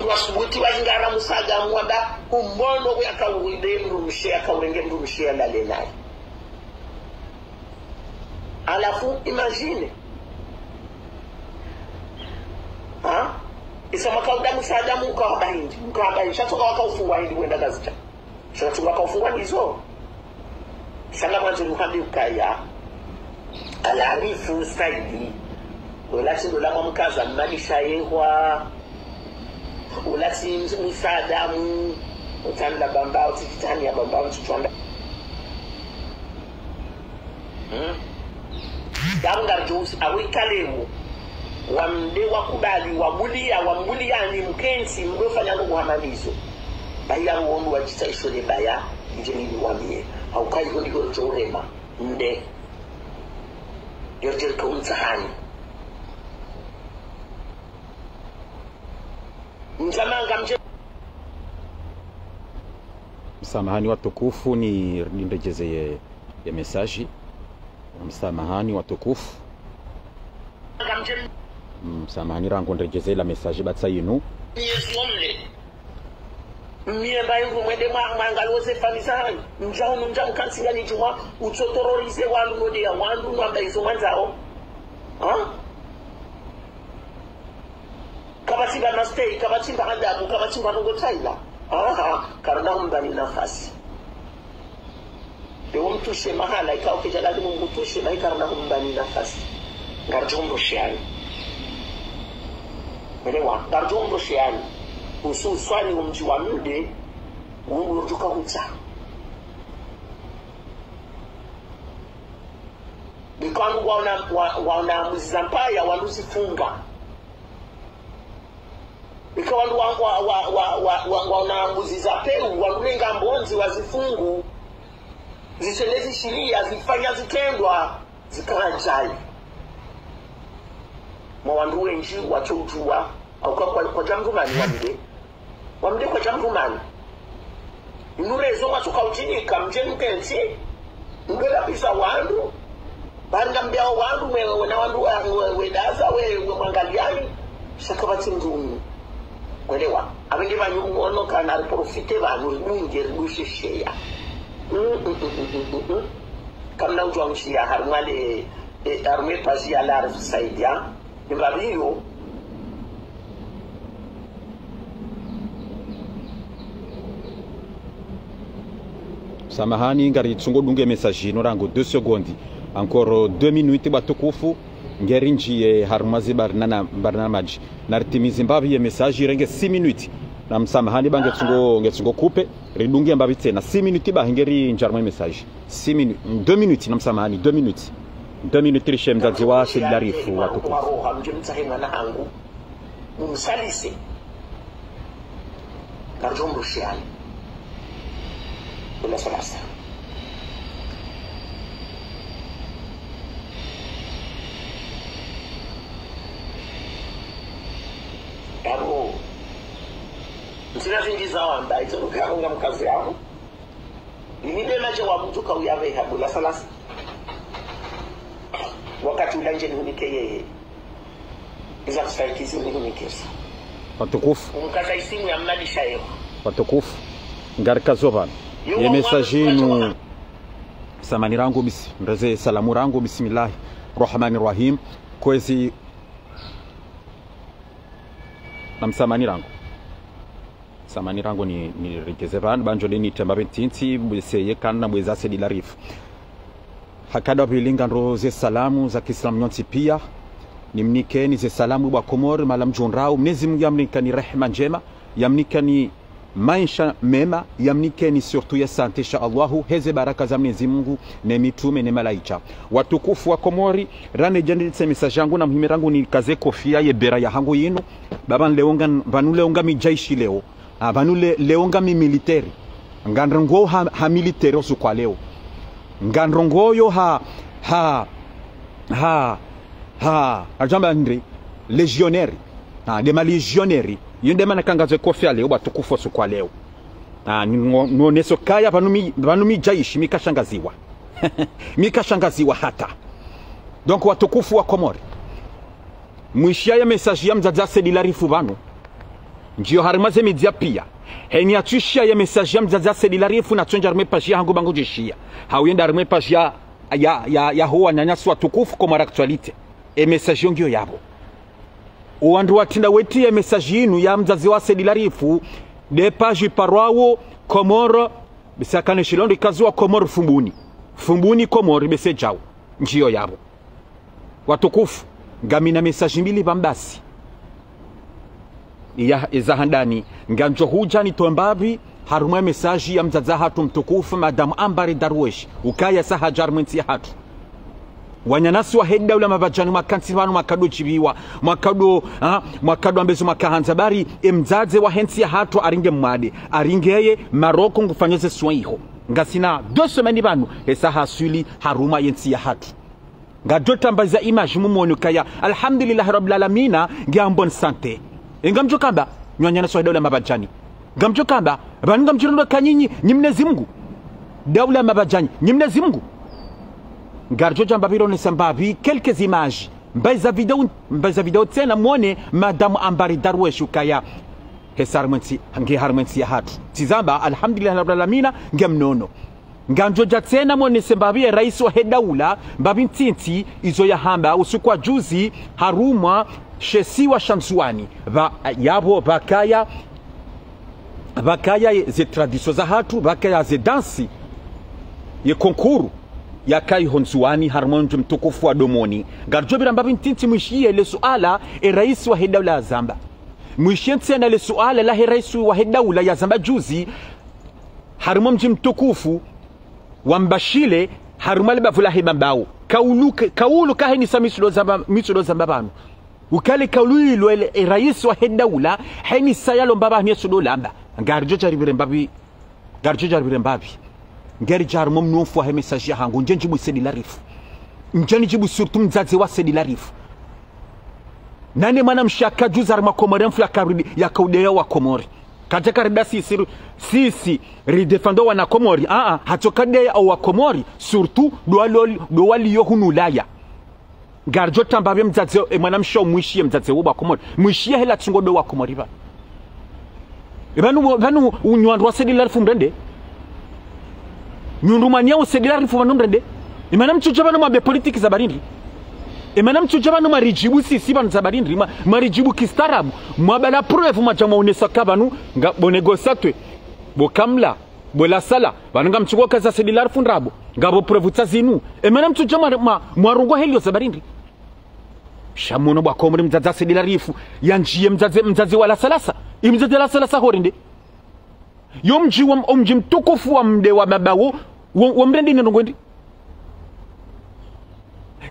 wasubuti wazingara musaga mwanda umono yakawide mrushia akawenge mrushia lale naye. Alafu imagine isema kauda musaga mukawaba hindi shatoka wakaufungwa hindi wenda gazicha shatoka wakaufungwa nizo sana mwanzo nuhandi ukaya alarifu saidi ulasi dola mkaza malisha yehwa ulasi musadamu utanda bamba utitani ya bamba utitwanda danga juice awikalemu wamde wakubali wamulia ni mkensi mgofanya no muhamadizo baya wonu wajitaisho le baya njeni wamie au kai ndiko chorema nde yote kaunzahani msamanga mje. Msamahani watukufu, ni ndejeze ya mesaji. Msamahani watukufu, msamahani rangu ndejeze la mesaji batsa yinu mie mbayengu mwende mwangalose famisahani njau kansinga ni juma utotororize wandu node ya wandu nwamba izo mwanzao kabatimba na stay kabatimba adabu kabatimba nungo taila karna mbani nafasi bewo mtushe mahala ikao kijalazi mungu tushe na ikarna mbani nafasi ngarjombo shiani melewa ngarjombo shiani ususwani umji wa mde urutuka uta bikwangu wana muzizampaya waluzifunga ikawa wana muziza peu walulenga mbonzi wazifungu zishelezi shiria zifanya zitendwa zikarajali mwawandu wenji wachujua au kwa jamvumani wamde kwa jamvumani inurezo watuka uchinika mjeni kensi ngela pisa wandu banda mbiao wandu wena wandu wedaza mwangaliani shakabati mzungu kwelewa abenge banyu ono kana profite banyu munge rushishia kamna ujwa mshia harumale arme pasi ya la saidia ngibabiyo samahani ngari tsungo dunge message no rango 2 secondes encore 2 minutes batukufu ngeri njiye harumazi barna maji naritimizi mbabi ye message renge 6 minutes na msamahani bange tsungo kupe ridunge mbabi tena 6 minutes ba ngeri njarmo message 6 minutes 2 minutes na msamahani 2 minutes 2 minutes rishe mzazi wa silarifu watukufu mjimtahima na hangu mumsalise karjombo shiani ولا ثلاثة أبو نسينا في جزاوان دا يتلو كانوا مكازي أبو لماذا ما جواب تكو يابي أبو لا ثلاثة wakati ulanje hunike iza kusaikizi hunikesa watukufu umkaza isimu ya mnalisha yeo watukufu ngarika zovan ye message nu samani rangu bisi ndeze salamu rangu bismillah rahmani rahim kwezi na msamani rangu ni rekezevan banjo deni temba bentinti bweseye kana bweza sedi larifu hakada bilinga roze salamu za Kiislamu nyonti pia nimnikeni ze salamu ba Komor malam jonrao mnezi Mungu yamnikani rehema njema yamnikani maisha mema yamnikeni surtout ya sante insha Allahu heze baraka za Mwenyezi Mungu na mitume na malaika watukufu wa Komori rane janditse message yangu na muhimu rangu ni kaze kofia ye bera ya hangu yinu baba leonga mi jaishi leo leonga mi military ngandrongo ha military osu kwa leo ngandrongo yo ajamba ndri legionnaire de ma legionnaire yende mana kangaze kofia leo batukufu osu kwa leo nuoneso kaya vanumi jaishi mikashangaziwa mikashangaziwa hata donc watukufu wa Komori mwishia ya message ya mzaza sedilarifu banu njio harimaze media pia heni atushia ya message ya mzaza sedilarifu na tonja arme page hangu bangu jishia hawenda arme page ya huwa nyanyasi watukufu kwa mara actualite message yongio yabo uwandu watinda weti ya message inu ya mzazi wa sedilarifu de page parwawo Komoro bisakane shilondo ikazuwa Komoro fumbuni Komoro bese jao njio yabo watukufu ngamina message mbili bambasi ya izahandani nganjo huja ni tombabi harumwe message ya mzaza hatu mtukufu Madam Ambari Darwesh ukaya saha jarmenti hatu wanyanasi wa hedda ula mabajani makansi wanu makado chibiwa makado ambezo makahanzabari mzaze wa hensi ya hatu aringe mwade aringeye Maroko ngufanyeze swaiho ngasina 2 semaines banu esaha suli haruma yensi ya hatu ngadota mbaza image mumonu kaya alhamdulillah rabbil alamina ngambon sante ngamjo kamba nyanyana so daula mabajani ngamjo kamba banu ngamjirundo kanyinyi nyimnezi Mungu daula mabajani nyimnezi Mungu ngarjo jamba biro ne sambabi quelques images mbaza video tena muone Madam Ambari Darwesh kaya hesarmenti hangi harmenti ya hatu tizamba alhamdulillah rabbil alamina ngamnono nganjo jatena muone sambabi rais wa daula mbabi ntinti izo ya hamba usukwa juzi harumwa shesi wa Shamsuani yabo bakaya ze tradisyo za hatu bakaya ze dansi ye konkuru ya kai honsuani harmonju mtukufu wa domoni garjobira mbabi ntinti mwishie le suala rais wa daula ya Zamba mwishie tena le suala la rais wa daula ya Zamba juzi harmonju mtukufu wa mbashile harumale bavula mbao kaulu kaheni samisulo Zamba banu ukale kaulu ilo rais wa daula heni sayalo mbaba nyesudo lamba garjo jaribire mbabi ngeri jarmo mnofu ha message hangu njenjibu sedilarifu njenjibu surtout mzazi wa sedilarifu nane mana mshaka juzar makomore mfla karudi ya kaudea wa Komori katika rida sisi ridefendo wana Komori hatokade au wa Komori surtout do wali yohunu laya garjo tambabe mzazi mwana msho mwishie mzazi wa Komori mwishie hela tungodo wa Komori ba banu unywandu wa sedilarifu mrende nyundumania usedilarifu vanumrende imana mchujabano mabe politiki za barindri imana mchujabano marijibu sisi banu za barindri marijibu kistarabu mwabala preuve majama unesa kabanu nga bonegosatwe bokamla bola sala bananga mchugwa kaza sedilarifu ndrabo ngabo preuve tazinu imana mchujama mwarungo helio za barindri shamuno bwa komri mzaza sedilarifu yanjie mzazi wala salasa imzazi wala salasa horinde omji mtukufu wa mde wa mabawo wa mrendi nendongondi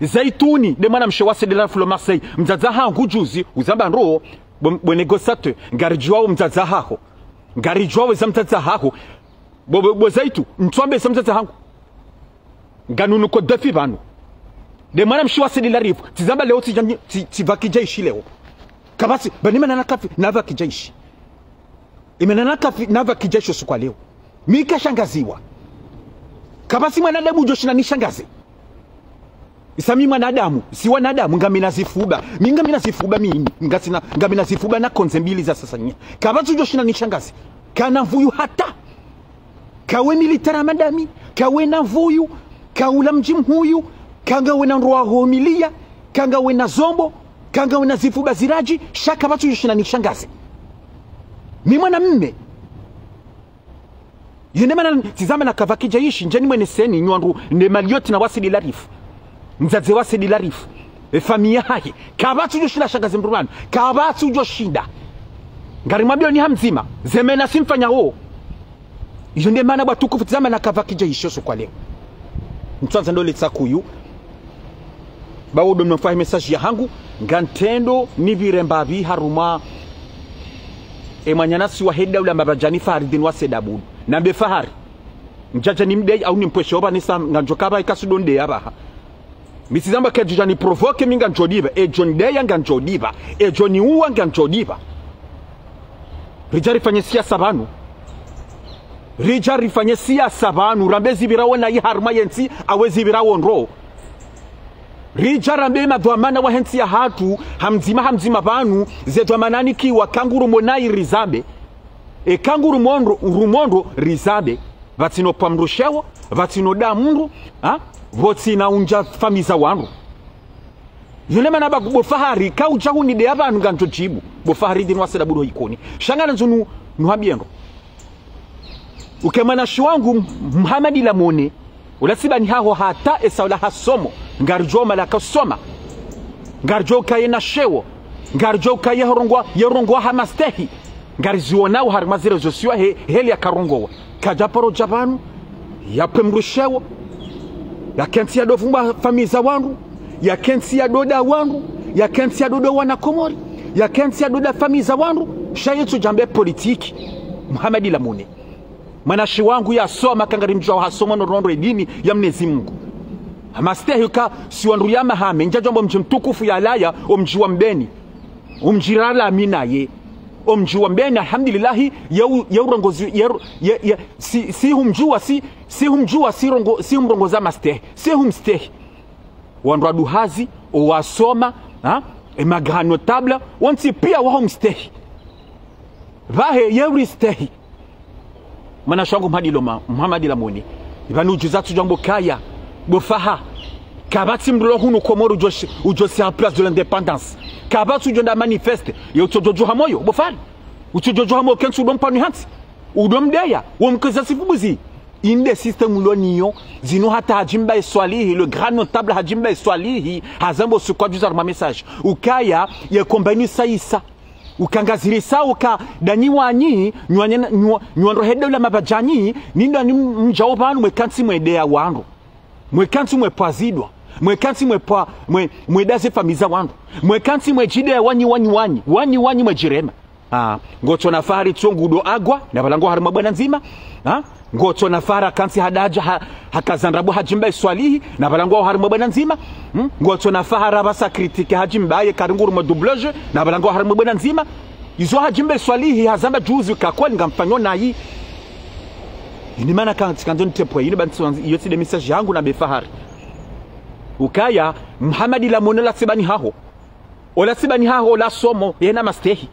zaituni de mana mshewase de la flo Marseille mzaza hangu juzi uzamba nro bonegosate ngarijwa mzaza haho ngarijwa za mzaza haho bo zaitu mtwambe za mzaza hangu nganunu ko defi banu de mana mshewase de la rifu tizamba leo tivakija ishi leo kabasi banima na kafi nava kijaishi imenanaka nava kijesho sukwa leo mika shangaziwa kabasi mwanadamu joshina ni shangazi isami mwanadamu si wanadamu ngamina zifuba mini ngamina zifuba na konze mbili za sasa nya kabasi joshina ni shangazi kana vuyu hata kawe militara madami kawe na vuyu kaula mjim huyu kanga wena nroa homilia kanga wena zombo kanga wena zifuba ziraji shaka batu joshina ni shangazi mi mwana mme yenemana tizama na kavakija ishi njeni mwene seni nywandu ne malioti na wasidi larifu mzaze wasidi larifu familia hahi kabatu joshina shangazi mrumanu kabatu joshinda ngarimabio ni hamzima zemena simfanya ho iyo ndiye maana batukufu tizama na kavakija ishi so kwa leo mtwanza ndo letsa kuyu bawo do mfahi message ya hangu ngantendo ni virembavi haruma emanyana si wa daula mabajani Faridin wa Sedabudu nambe fahari njaja ni mdei au ni mpweshe oba nisa nganjokaba ikasudonde yabaha misizamba ke jujani provoke minga njodiba ejon deya nganjodiba ejoni uwa nganjodiba rijari fanye siasa banu rambezi birawo na yiharma yensi awezi birawo nro rijarambe madwamana wa hensi ya hatu hamzima banu zedwamanani kiwa kanguru monai rizambe kanguru rumondo rizambe vatino pamrushewo vatino da mundu votina unja famiza wangu yule manaba bofahari ka ujahu ni de abantu nganto jibu bofahari dinwa seda budo ikoni shangana nzunu nuhabiendo ukemana shwangu Muhamadi Lamone ulasiba ni haho hata esawla hasomo ngarjo malaka soma ngarjo kayena shewo ngarjo kaye yorongwa hamastehi ngarziona u harmazire zosio heli akarongowa kajaporo jabanu yapemrushewo ya kensi ya dofumba famiza wangu ya kensi ya doda wangu ya kensi ya dodo wana Komori ya kensi ya doda famiza wangu shayetu jambe politiki Muhamadi Lamone manashi wangu ya soma kangari mjwa hasoma no rondo edini ya Mwenyezi Mungu hamastehi ka siwandu ya mahame njajombo mji mtukufu ya laya omji wa mbeni omjirala amina ye omji wa mbeni alhamdulillahi ya urongozi si humjua si humrongoza mastehi si humstehi wandu aduhazi owasoma magra notable wanti pia wa homstehi vahe yeuri stehi mana shangu Muhamadi Lamone ibanu juzatu jambo kaya bofaha kabati mdolo hunu Komoro ujosi en place de l'indépendance kabati ujonda manifeste yotojojo hamoyo bofali utojojo hamoyo kensu dompani hansi udomdeya womkeza sifubuzi inde system loniyo zino hata hajimba eswalihi le grand notable hajimba eswalihi hazambo sukwajuza ma message ukaya ye kombani saisa ukangazirisa uka dani wanyi nywanro hedela mabajani ninda ni mjao banu mwekansi mwedea wangu mwekansi mwepazidwa mwekansi mwedaze famiza wangu mwekansi mwejide wanyi mwejirema ngoto na fahari tsongudo agwa na balango harima bwana nzima ngoto na fara kansi hadaja hakazandrabu hajimba iswalihi na balango harima bwana nzima ngoto na fahara basa kritike hajimba ye karinguru ma doublage na balango harima bwana nzima izo hajimba iswalihi hazamba juzi kakwa ngamfanyo nayi ni mana kanzoni tepo yini bantu yoti de message yangu na befahari ukaya Muhamadi Lamone la sibani haho la somo yena mastehi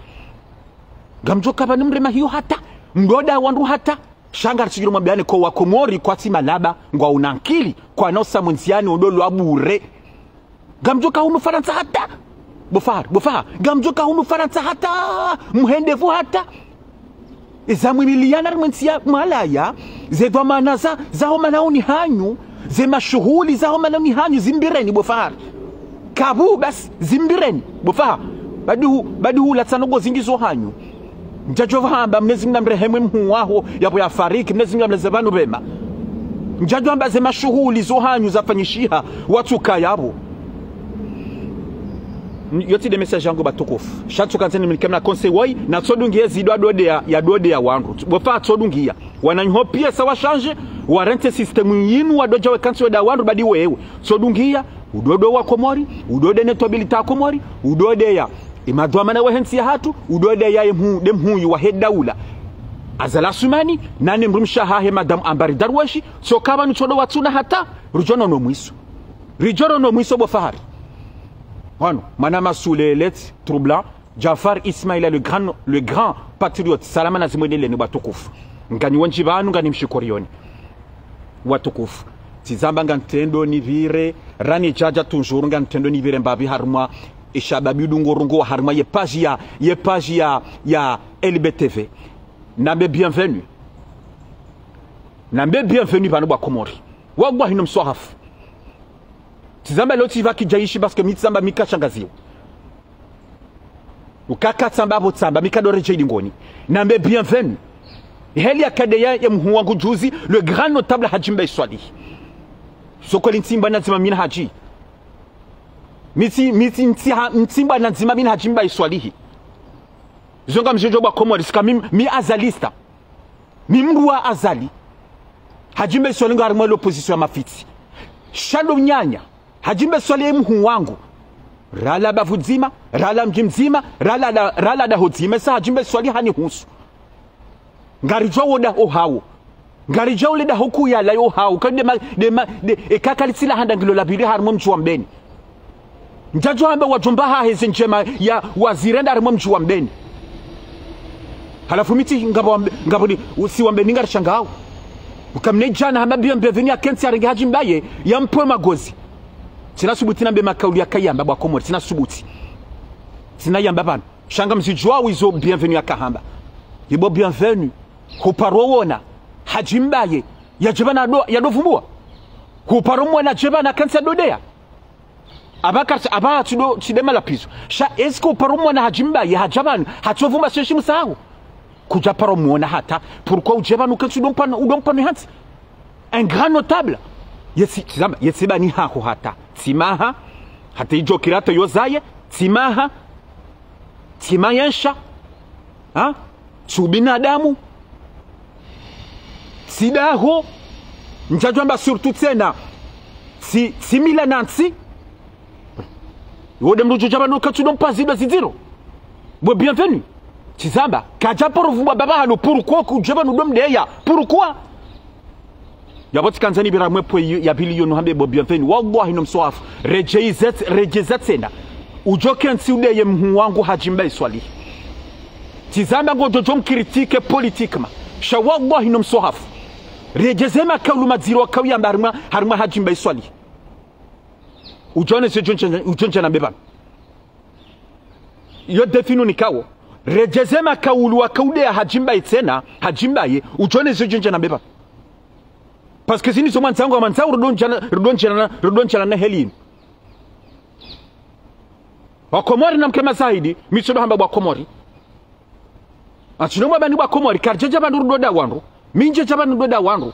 gamjoka bani mrema hiyo hata mdoda wandu hata shanga chigiro mabiyane ko wa Komori kwa si malaba ngwa unankili kwa nosa mwenziani odolo abure gamjoka hunu Faransa hata bofar gamjoka hunu Faransa hata muhendevu hata izamu miliana mwensia malaya zedwa manaza zao manaoni hanyu ze mashughuli zao manaoni hanyu zimbireni bofar kabu bas zimbireni bofar badu la tsanogo zingizo hanyu njajova hamba Mwenyezi Mungu amrehemu mhuwaho yapo ya fariki Mwenyezi Mungu amlezebanu bema njajova hamba ze mashughuli zo hanyu zafanyishiha watu kayabo yoti de message yangu batukufu shantu kanzeni mnikemna konse wai na tsodungiye zidwa dode ya wangu bofa tsodungiya wananyo pia sawa change warente system yinu wadoja we kansi da wangu badi wewe tsodungiya udodo wa Komori udode netabilita Komori udode ya imadwamana wa hensi ya hatu udode ya demhu wa hedaula azala sumani nane mrumsha hahe madam ambari darwashi so kaba nuchodo watsuna hata rujono no mwiso bofahari Wano, manama soulelet troublant Jafar Ismaila le grand patriote salama na zimwedele ni watukufu ngani wanjibanu ngani mshikorioni watukufu tizamba ngantendo ni vire rani jaja tunjuru ngantendo ni vire mbabi harma ishababi dungorungo harma ye page ya LBTV nambe bienvenue banu ba Komori wagwa hino mswahafu tizamba leo tiva kijaishi parce que mitsamba mikashangaziwa ukaka tsamba abo tsamba mikadore jeidi ngoni nambe bienvenue heli akadeya ya mhu wangu juzi le grand notable Hajimba Iswali sokoli ntimba nazima mina haji miti ntimba nazima mina Hajimba Iswali zonga mjejo ba Komori sika mi azalista mi mruwa azali Hajimba Iswali ngarimo l'opposition ya mafiti shalo nyanya Hajimba Iswali mhu wangu rala bavudzima rala mjimzima rala da hodzima sa Hajimba Iswali hani husu ngarijo da ohawo ngarijo le da hoku ya la yo hawo kade ekakalisila handa ngilo labiri harmo mchwa mbeni Njajo hamba wajomba hezi njema ya wazirenda arimo mji wa Mbeni. Halafu miti ngabo ni usi wa Mbeni ngari shangao. Ukamne jana hamba bienvenue ya kensi aringi Haji Mbaye ya mpwe magozi. Tina subuti na mbe makauli ya kayamba bwa Komori. Tina subuti. Tina yamba bana. Shanga mzijua wizo bienvenue ya kahamba. Yibo bienvenue. Huparo wona. Haji Mbaye. Ya jebana ya dovumbua. Huparo mwana jebana kensi ya dodea. Aba tudo chidema la piso. Sha esko huparo mwana Haji Mbaye. Hajabana. Hatovumba seshi musahu. Kuja paro mwana hata. Pourquoi ujebana kensi udompano hansi. Un grand notable. Yesiba ni hako hata. Timaha. Hata ijo kirata yozaye. Timaha. Timayensha. Subinadamu. Sidaho. Njajwamba surtout tena. Si mila nansi. Wode mrujo jabano katudon pas zido zidiro. Bo bienvenue. Tizamba. Kajaporo vumba baba hano. Pourquoi kujabano domdeya. Pourquoi? Yaboti kanzani bira mwepo ya bili yono hambe bo bienvenue. Wallahi nomsoafu. Rejezat sena. Ujoke nsi udeye mhu wangu Haji Mbaye swali. Tizamba ngo jojo mkritike politikma. Sha wallahi nomsoafu. Rejezema kaulu madziro wa kawi amba harma Haji Mbaye swali. Ujone se ujonche na mbeba. Yo definu ni kawo. Rejezema kaulu wa kaude ya Haji Mbaye tena. Haji Mbaye ujone se ujonche na mbeba. Parce que si nous sommes ensemble, redonchana na helini. Wakomori na mkema zaidi, misodo hamba wakomori. Achinomo bandi wakomori, karjeja bandu rudoda wanru. Minje jabanu rudoda wanru.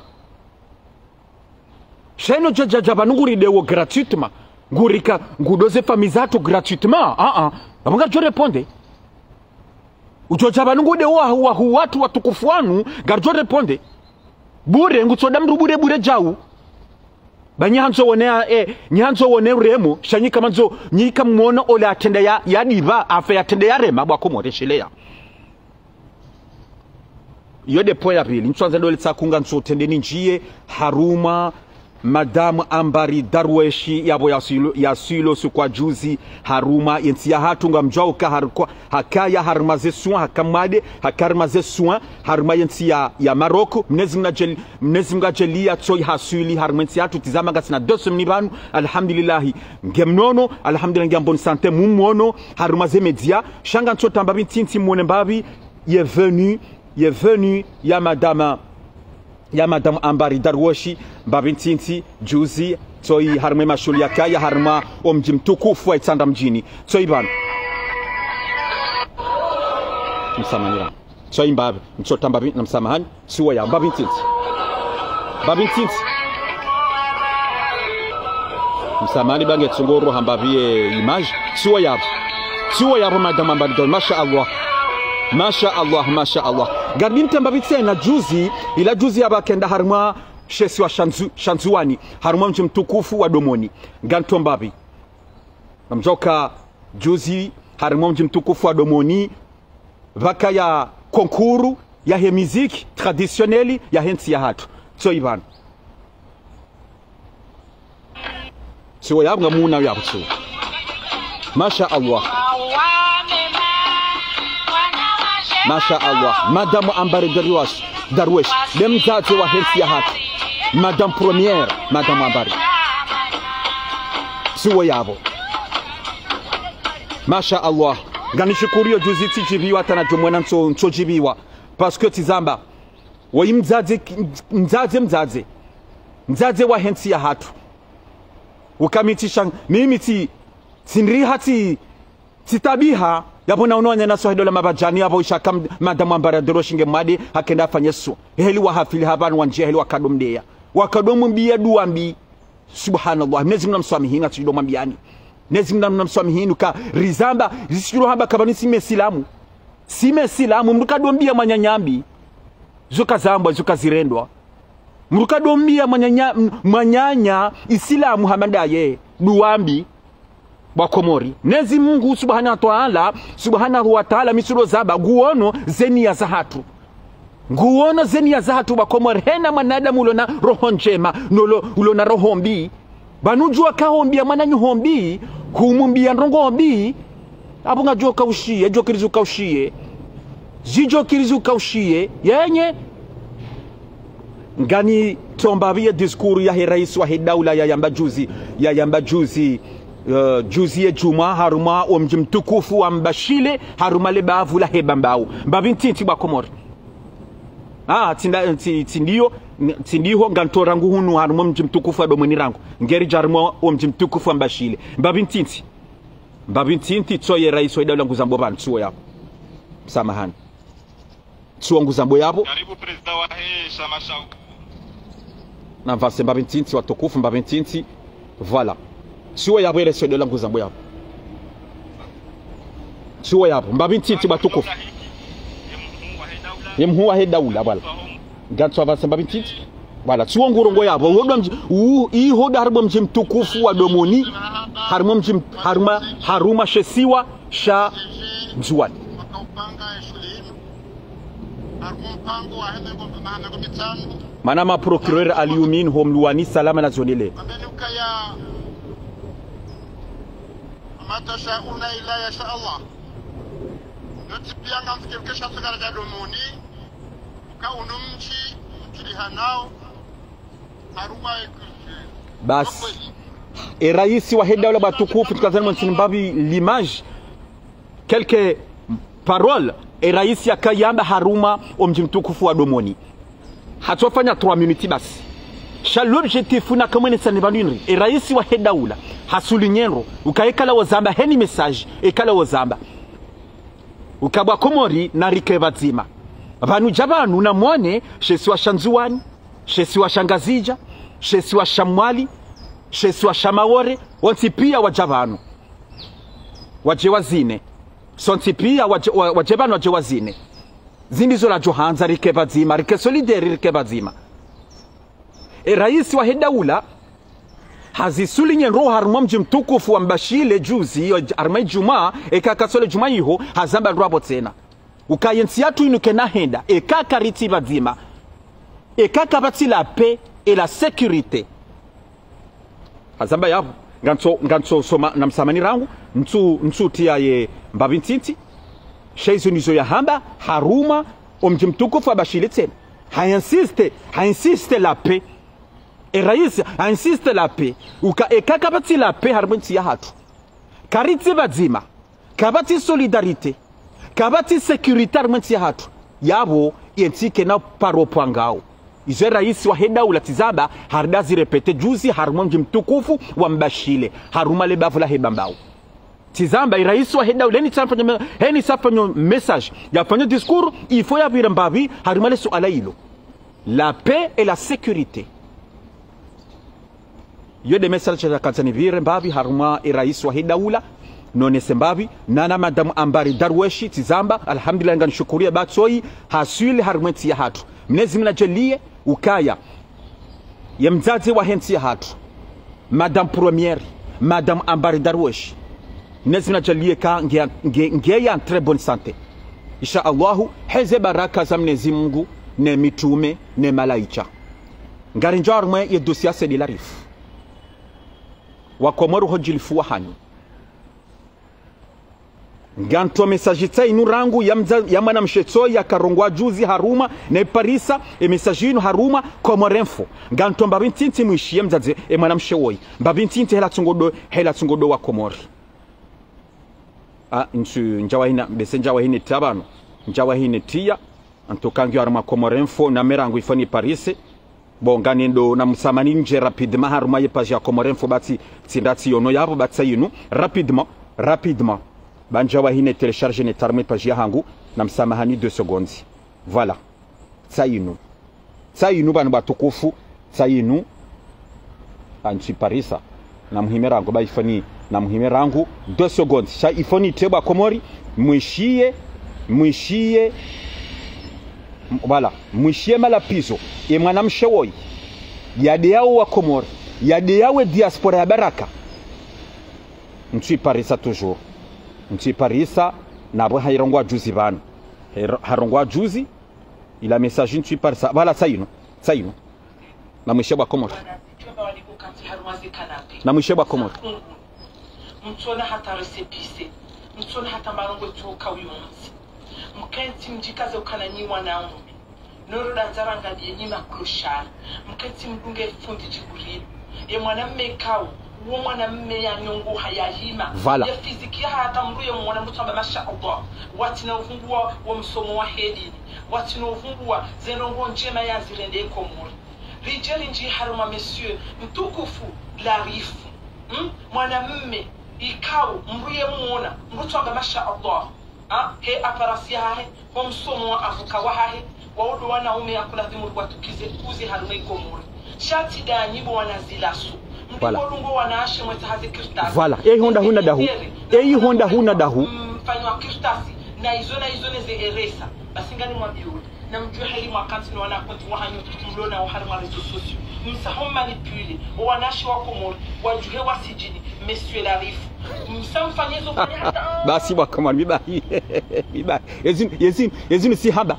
Sheno jaja bandu nguridewo gratuitement. Ngurika, ngudoze famizato gratuitement. Abanga jo reponde. Ujoja bandu ngudewo watu watukufu wanu, garjo reponde. Bure ngutsoda mru bure jau banyanzo wonea nyanzo wone remo shanyika manzo nyika muona ole atende ya diva afa atende ya rema bwa komoreshelea yode poya pili ntsanza ndole tsakunga ntsothende ninjiye haruma Madame Ambari Darweshi yabo yasilo sukwa juzi haruma yensi ya hatunga mjauka harukwa hakaya harumaze soin hakamade hakarmaze soin haruma yensi ya Maroko mnezimga jelia tsoi hasuli harumensi hatu tizama gasina 2 semni banu alhamdulillah ngemnono alhamdulillah ngambon santé mumuono harumaze media shanga ntsota mbabi tinti mwone mbabi ye venu ya Madame Ambari Darweshi mbabintinti juzi toi harma mashuli ya kaya harma omji mtukufu wa Itanda mjini toi bana msamanyira toi mbabe mchota mbabi na msamahani siwa ya mbabintinti msamahani bange tsungoro hambabiye image siwa ya Madame Ambari Darweshi Masha Allah. Gardin tembabitse na juzi ila juzi abakenda harma shesi wa Shanzuani harma mji mtukufu wa Domoni gantombabi mjoka juzi harma mji mtukufu wa Domoni vaka ya konkuru ya he muziki traditionneli ya hensi ya hatu so ivan siwa yabwa muna yabutsu Masha Allah Madame Ambari Darweshi demzazi wa hensi ya hatu Madame Première Madame Ambari siwa yabo Masha Allah ganishikurio juzi tijibiwa tana jomwena nsojibiwa parce que tizamba wayi mzaze wa hensi ya hatu ukamitisha mimi tinri hati titabiha yabona unonya na sohedola mabajani yabo ishaka Madame Ambari Darweshi ngemadi hakenda fanyeso heli wa hafili habanu wanje heli wakadomdeya wakadomumbia duambi subhanallah nezimna mswamihinga tujido mambiani nezimna mswamihinga ka rizamba zisiro hamba kabani sime silamu mrukadombia manyanyambi zuka zambwa zuka zirendwa mrukadombia manyanya isilamu hamadaye duambi Wakomori nezi Mungu subhanahu wa ta'ala misuro zaba guono zeni ya zahatu Wakomori hena manadamu ulona roho njema ulona roho mbi banujua kahombia mwana nyuhombi kumumbia ndongo hombi abo ngajua kaushie jokirizu kaushie zijo kirizu kaushie yenye ngani tombavia diskuru ya rais wa daula ya yamba juzi juzi ya juma haruma wa mji mtukufu wa Mbashile haruma le bavu la hebambao mbabintinti ba Komori tindiho ngantora nguhunu haruma mji mtukufu wa domoni rangu ngeri jaruma wa mji mtukufu wa Mbashile mbabintinti tsoye rais wa daula nguzambo bana tsuo yapo samahani tsuo nguzambo yapo karibu president wa Shamashau na vase mbabintinti watukufu mbabintinti voilà tsuo yapo ile sio daula nguzambo yapo tsuo yapo mbabintinti watukufu yemhu wa daula voilà gatso vase mbabintinti voilà tsuo ngurongo yapo hodwa hoda harbo mji mtukufu wa domoni haruma shesiwa sha Juani manama procureur Aliumin homluani salama na zonele basi rais wa daula batukufu tukazana mbabi l'image quelques paroles rais yakayamba haruma omji mtukufu wa domoni hatofanya 3 minutes basi sha l'objectif na kamene sanibandinri rais wa daula hasulinyero ukaekala wazamba heni message ekala wazamba ukabwa Komori na rikeba zima vanu jabanu na mwane shesi wa Shanzuani shesi wa Shangazija shesi wa Shamwali shesi wa Shamawore wanti pia wajabanu wajewazine sonti pia wajebanu wajewazine zindizo la Johanza rikeba zima rike solidari rikeba zima rais wa daula hazisulinye roho harumwa mji mtukufu wa Mbashile juzi armai juma ekakasole juma iho hazamba rwabo tena ukayensi yatu inuke na henda ekakariti bazima ekakabati la paix et la sécurité hazamba yapo nganso soma na msamani rangu ntu tia ye mbabintinti sheizo nizo ya hamba haruma omji mtukufu wa Mbashile tena hainsiste la paix et rais insiste la paix uka ekakabati la paix harmonti ya hatu kariti bazima kabati solidarité kabati sécurité harmonti ya hatu yabo yentike na paro pwangao izo rais wa daula tizaba hardazi repete juzi harmonji mtukufu wa Mbashile haruma le bavu la hebambao tizamba rais wa daula heni safanya message yafanya discours il faut yavira mbavi haruma le suala hilo la paix et la sécurité yode message ya katsani vire mbavi haruma rais wa daula none sembavi nana madam Ambari Darweshi tizamba alhamdulillah nganishukuria batsoi hasuli harumenti ya hatu mnezi mnajelie ukaya ya mzazi wa henti ya hatu madam premiere madam Ambari Darweshi mnezi mnajelie ka ngeya en très bonne santé insha Allahu heze baraka za mnezi Mungu ne mitume ne malaika ngarinjo harumwe ya dossier c'est de la rif wa Komoro hojilifuwa hanyu nganto message inu rangu ya mwana mshetso ya karongwa juzi haruma na Parisa message inu haruma Komorenfo nganto mbabintinti mwishie mzaze mwana mshewoi mbabintinti hela tungodo wa Komori njawahina bese njawahine tabano njawahine tia antokangi haruma Komorenfo na merangu ifani Parise bongani ndo na msamani nje rapidement haruma ye page ya Komorenfo bati tindati yono yabo batsa inu rapidement banjawa hine télécharger ne tarme page ya hangu na msamahani 2 secondes voilà tsayinu banu batukufu tsayinu anchi Parisa na muhimerango baifani na muhimerangu 2 secondes sha ifoni teba Komori mwishie voilà mwishie malapizo e mwana mshewoi yade yao wa Komori yade yawe diaspora ya baraka nchi Parisa toujours nchi Parisa na bwa hairongwa juzi bana harongwa juzi ila message nchi Parisa voilà sayino na mwishie wa Komori harmazi kanapi na mwishebwa komori mtona hata resepise mtona hata marongo tuka uyumunsi mkenti mjikaze ukananyiwa na umbi noro danzaranga diye nyima krushara mkenti mdunge fundi jiburibu ye mwanamme kawo uwo mwanamme ya nyongo hayahima Vala. ya fiziki hata mruye mwana mutamba masha Allah watina uvungua wa msomo wa hedini watina uvungua zenongo njema ya zirende komori rijali nji haruma monsieur mtukufu larifu mwanamme ikawo mruye mwona mutamba masha Allah he aparasi hahe ho msomo wa avuka wa hahe waudu wana ume ya kuladhimu watukize uzi harume komori shati da nyibo wanazilasu Voilà. Voilà. Et honda huna dahu. Et honda huna dahu. Fanywa kirtasi na izona ze eresa. Basingani mwabiyo. Na mjue hali mwakanti na wanakonti wahanyo mlona wa harma rezo sosio. Msahom manipule. Wanashi wako mori. Wajuhe wasijini. Monsieur Larifu. Msamfanyezo kwenye hata. Basi wakamani mibahi. Mibahi. Yezinu si haba.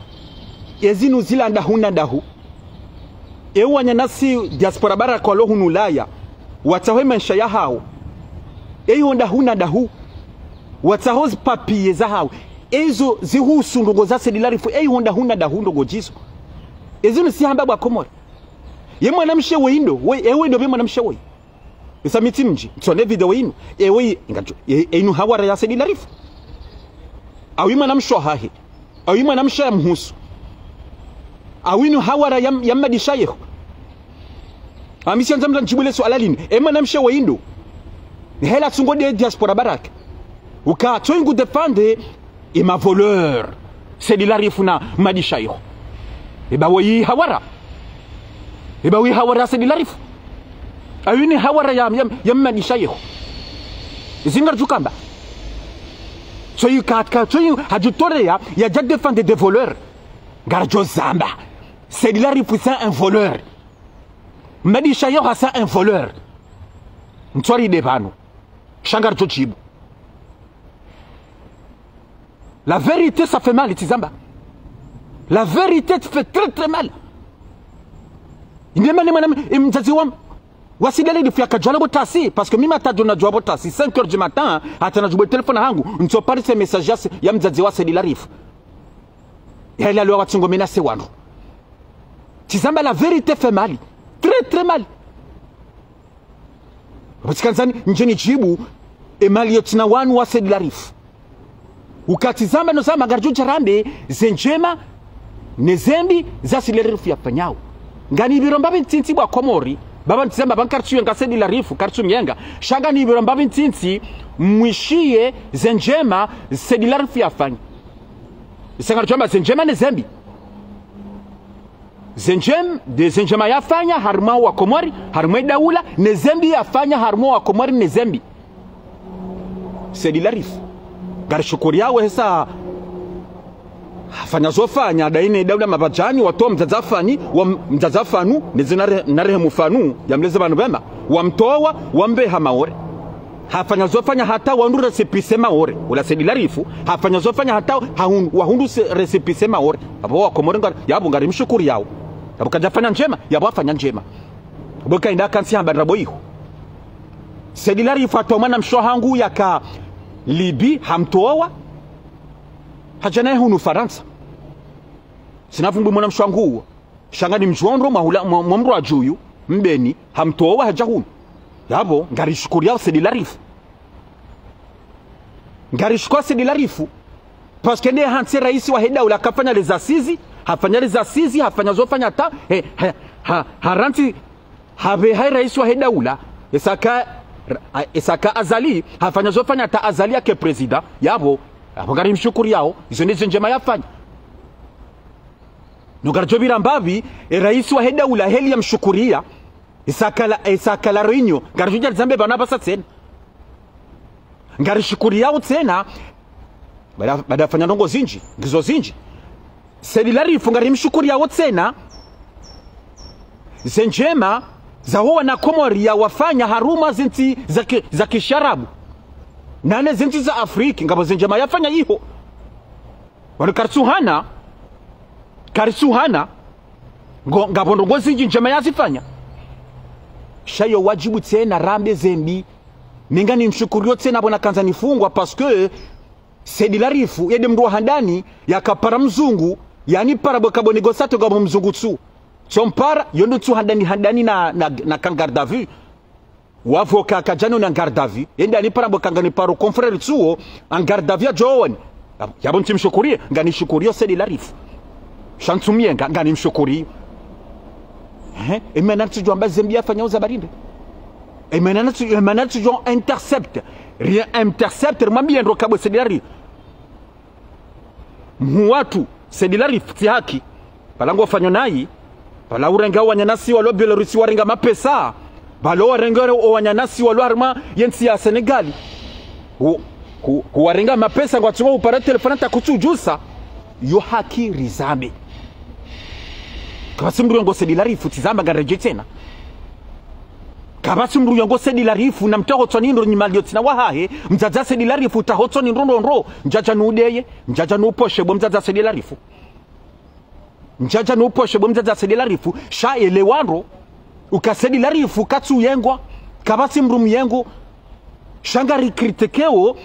Yezinu zilanda huna dahu. Ewa nyanasi diaspora bara kwa lohu nulaya. Watawe maisha ya hao. Honda huna dahu. Watahozi papiye za hao. Ezo zihusu ndogo za sedilarifu. Honda huna dahu ndogo jizo. Ezinu si hamba wakomori. Ye mwanamshe weindo. Ewe ndo be mwanamshe wei. Isa miti mji. Tsone video inu. Ewe ingajo. Inu hawara ya sedilarifu. Awi mwanamsho hahe. Awi mwanamshe ya mhusu. Awinu hawara ya madisha yeho. Amisi anzamla njibule swala lini. Ema namshe wa indo. Hela tsungo de diaspora barak. Uka tsoingu defande ima voleur. Sedilarifu na madisha yeho. Eba wei hawara. Eba wei hawara sedilarifu. Awini hawara ya madisha yeho. Zingar jukamba. Tsoyu katka tsoyu hajutore ya jak defande de voleur. Garjo zamba. Sedilarifu c'est un voleur. Madi Chayor c'est un voleur. Ntswari debano. Shangar Chochibu. La vérité ça fait mal, Tizamba. La vérité te fait très très mal. Indemane manam imtaziwam. Wasidele difia kajala botasi parce que mimi atajona jwa botasi 5h du matin atana jwa téléphone hangu ntopari ces messages ya mzaziwa Sedilarifu. Et là, le Tsungo menace wano. Tizamba, la vérité fait mal. Très, très mal. Parce que njeni jibu, et maliotina wanu wa Sedilarifu. Ukatizamba no sama garju charambe, zenjema, nezembi, za Sedilarifu ya panyao. Ngani birombabi ntinti wa komori, baba ntizamba bankartu yenga Sedilarifu, kartu nyenga. Shanga ni birombabi ntinti, mwishie, zenjema, Sedilarifu ya fanyi. Sengar chamba zenjema ne zembi. Zenjema yafanya harma wa komori, harma daula, ne zembi yafanya harma wa komori ne zembi. Sedilarifu. Garishukuri yawe hesa fanya zofanya daine daula mabajani watoa mzazafani wa mzazafanu nezinare mufanu ya mleze banu bema wamtoa wambeha maore. Hafanya zofanya hata wandu resepise maore ula Sedilarifu hafanya zofanya hata wahundu resepise maore abo wakomori yabo ngari mshukuri yao abo kajafanya njema yabo afanya njema abo kainda kansi hamba rabo iho Sedilarifu atomana mshohangu yaka Libi hamtoa hajana hunu Faransa sinafumbu mwana mshohangu shangani mjondro mwamro ajuyu mbeni hamtoa hajahunu yabo ngari shukuri yao Sedilarifu ngari shukuri Sedilarifu parce que ne hanse raisi wa heda ula kafanya les assises hafanya les assises hafanya zofanya ta haranti habe hai raisi wa heda ula esaka azali hafanya zofanya ta azali yake president yabo ngari mshukuri yao izo ndizo njema yafanya nugarjobira mbavi raisi wa heda ula heli ya mshukuria Isaka la Rinyo Garjuja Zambe banabasa tena Ngarishukuri yao tena Bada fanya ndongo zinji Gizo zinji Sedilarifu ngari mshukuri yao tena Zenjema za huwa na komori ya wafanya haruma zinti za kisharabu Nane zinti za Afriki ngabo zenjema yafanya iho Wani karisuhana Ngabo ndongo zinji njema yazifanya shayo wajibu tena rambe zembi ninga ni mshukurio tena bona kanza nifungwa parce que Sedi Larifu yede mdu handani yakapara mzungu yani para bokabo negosato gabo mzungu tsu chompara yondo tsu handani na kan garde à vue wavoka kajano na garde à vue yende ani para bokanga ni paro confrère tsuo en garde à vue jowan yabo mtimshukurie ngani shukurio Sedi Larifu shantumienga ngani mshukurio emena tujua mbazembia fanya uza barinde emena tujua intercept rien intercept mambia ndo kabo Sedi Larifu muwatu Sedi Larifu ti haki palango wafanyo nai pala urenga wanyanasi walo Belarusi warenga mapesa balo warenga wanyanasi walo arma yensi ya Senegali warenga mapesa kwa tsuwa upara telefona takuchujusa yo haki rizame kabasi mru ngo Sedi Larifu tizamba gareje tena kabasi mru ngo Sedi Larifu na mtaho tsoni ndo nyimali tina wahahe mzaza Sedi Larifu tahotsoni ndo njaja nudeye njaja nuposhe bo mzaza Sedi Larifu njaja nuposhe bo mzaza Sedi Larifu sha elewando uka Sedi Larifu katsu yengwa kabasi mru myengo shangari kritikeo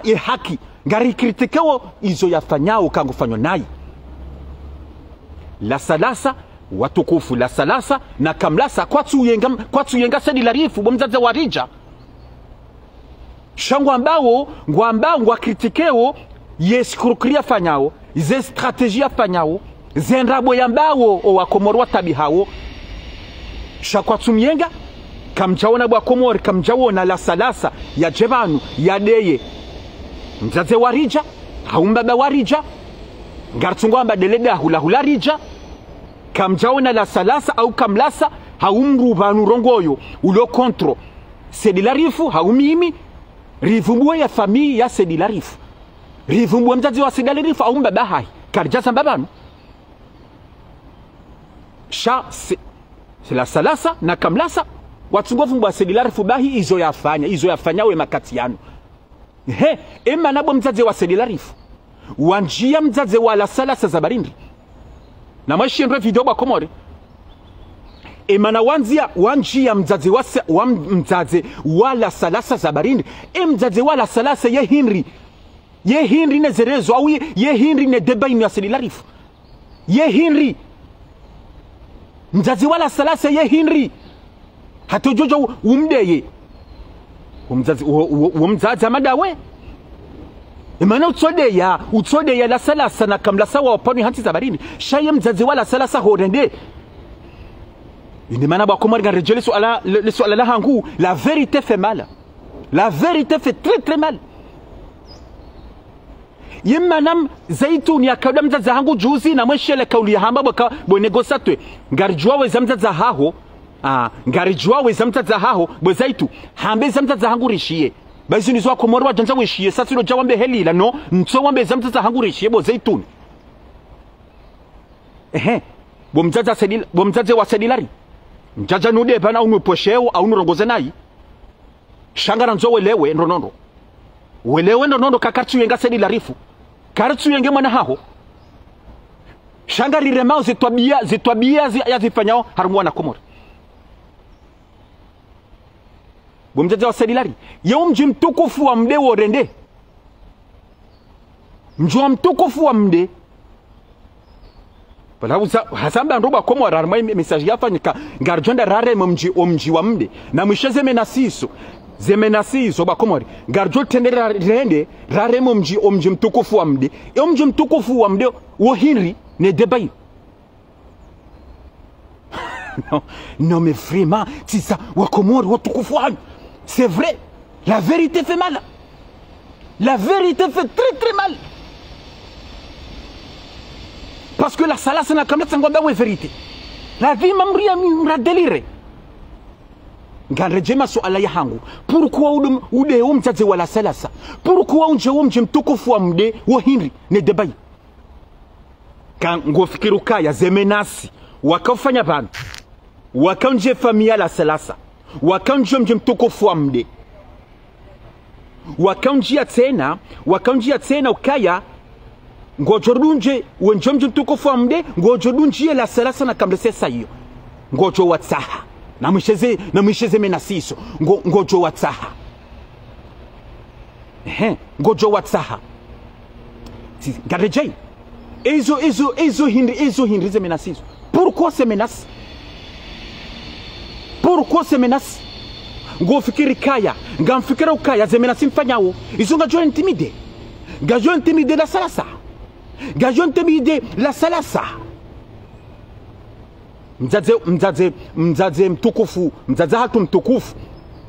ye haki ngari kritikeo izo yafanyao kangu fanyo nai la salasa watukufu la salasa na kamlasa kwa tuyenga Sedi Larifu bomzaze warija shangu ambao ngwa kritikeo yeskrukria fanyao ze strategia fanyao ze nrabo yambao o wakomorwa tabihao shakwa tumienga kamjaona bwa komori kamjaona la salasa ya jebanu ya deye mzaze warija haumbaba warija ngartungwa amba deleda hula rija kamjaona la salasa au kamlasa haumru banu rongoyo ulo kontro Sedi Larifu haumimi rivumbua ya famille ya Sedi Larifu rivumbua mzazi wa Sedi Larifu aumbaba hai karjasa mbabanu sha c'est la salasa na kamlasa watungovu mbwa Sedi Larifu bahi izo yafanya we makati yanu ema nabo mzazi wa Sedi Larifu wanjia mzazi wa la salasa za barindi na mweshindwe video ba komori emana wanjia mzazi wa mzazi wala salasa za barindi mzazi wala salasa ye Henry ne zerezo au ye Henry ne debaini ya Sedi Larifu ye Henry mzazi wala salasa ye Henry hatojojo umdeye umzazi amadawe emana utsodeya la salasa na kamlasa wa opani hanti za barindi shaye mzazi wala salasa horende indemana ba komari ngarejele le swala la hangu la vérité fait mal la vérité fait très très mal yimanam zaituni akada mzazi hangu juzi na mweshele kauli ya hamba boka bonegosatwe ngarjwa we zamzaza haho ngarijwa we zamzaza haho bo zaitu hambe zamzaza hangu rishiye bazi nizwa komori wa janza wishiye sasa ndo jawambe helila no ntso wambe zamzaza hangu rishiye bo zaituni bo mzazi wa Sedi Lari njaja nude bana unuposheo au nurongoze nai shangara nzo welewe ndonondo kakartu yenga Sedi Larifu kartu yenge mwana haho shangari remao zitwabia yazifanyao harumwa na komori bomjaji wa Sedi Lari yao mji mtukufu wa mde worende mji mtukufu wa mde pala hasamba ndoba komo rarma message yafanyika ngarjonda rare mji wa mde na mwisheze menasiso bakomori ngarjo tendera rende rare mji mtukufu wa mde mji mtukufu wa mde wo Henry ne debai non mais vraiment c'est ça wakomori watukufu wanyu c'est vrai la vérité fait mal la vérité fait très très mal parce que la salasa na kamlasa ngomba we vérité la vie mamria mra délire ngarejema swala ya hangu pourquoi ude umzaze wala salasa pourquoi unje mtukufu wa mde wo Henry ne debai kan ngofikiru kaya zemenasi wakafanya bana wakanje familia la salasa wakanje mje mtukufu wa mde wakanjia tena ukaya ngojorunje wenjomje mtukufu wa mde ngojorunjie la salasa na kamlese sayo ngojo watsaha na mwisheze menasiso ngojo watsaha ngojo watsaha garejei ezo hindi ze menasiso. Pourquoi ces menaces? Pourquoi ces menaces? Ngofikiri kaya ngamfikira ukaya ze menasi mfanyawo izo ngajo intimide la salasa mzaze mtukufu mzaze hatu mtukufu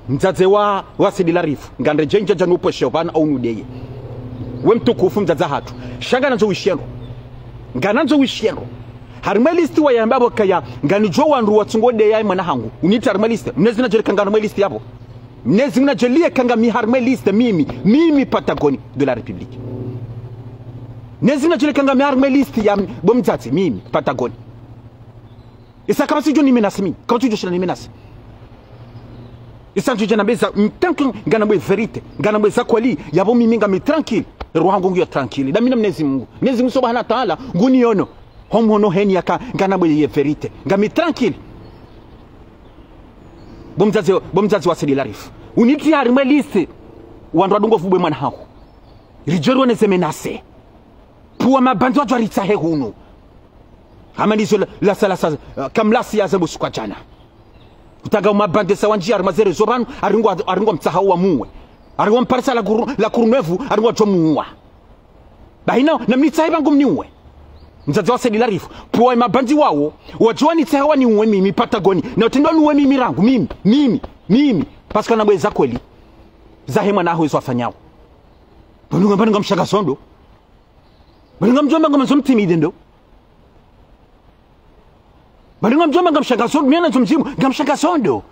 mzaze wa Sedila Rifu ngande jenja janupo shobana au nudeye we mtukufu mzaze hatu shanga nazo wishieno ngananzo wishieno harmelisti wa yambabo kaya ngani jo wandu watsungode yayi mwana hangu unita harmelisti mnezi na jeleka harmelisti yabo mnezi na jelie kanga mi harmelisti mimi Patagoni de la République mnezi na jeleka mi harmelisti ya bomzati mimi Patagoni. Et ça, comment si je n'y menace, quand tu dis menace. Et ça, je dis tant que Ganabé vérité, Ganabé Zakwali, Yabo Miminga, mais tranquille, le roi Gongo tranquille. Damina Nezimu, Nezimu Sobana Tala, Guniono, Homono Heniaka, Ganabé vérité, Gami tranquille. Bomzazi wa Sedila Rifu. Uniti ya rimeliste, Wandradungo Fube Manhao. Rijoro neze menace. Pour ma bande de Ritsa Hegunu. Amanizo la salasa kamlasi ya zambu suka jana utaga mabande sawanji armazere zobanu aringo mtsahawa muwe aringo mparsa la kurunevu aringo jomuwa bahina na mnitsahiba ngumniwe mzazi wa Sedila Rifu puwa mabandi wao wajua nitsahawa ni uwe mimi Patagoni na utendo ni uwe mimi rangu mimi paska na bweza kweli zahema na huizo afanyao banunga mshaka sondo banunga mjomba ngomtimide ndo Balinga mjomba ngamshaka sondo miana tumzimu ngamshaka sondo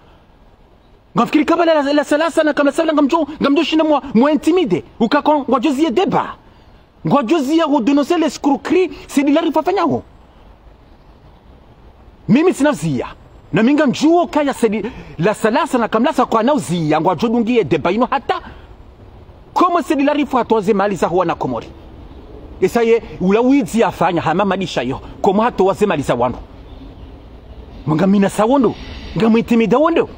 ngafikiri kabla la salasa na kama sabla ngamjo shina mo intimide ukakon ngojozie débat ngojozie ya dénoncer l'escroquerie Sedila Rifu afanyao mimi sinazia na minga mjuo kaya la salasa na kamlasa kwa nauzia ngojodungie débat ino hata kama Sedila Rifu hatoze mali za huwa na Komori esaye ulawizi afanya hama madisha yo kama hatoze mali za wandu Mngamina sawondo ngamuitimida wondo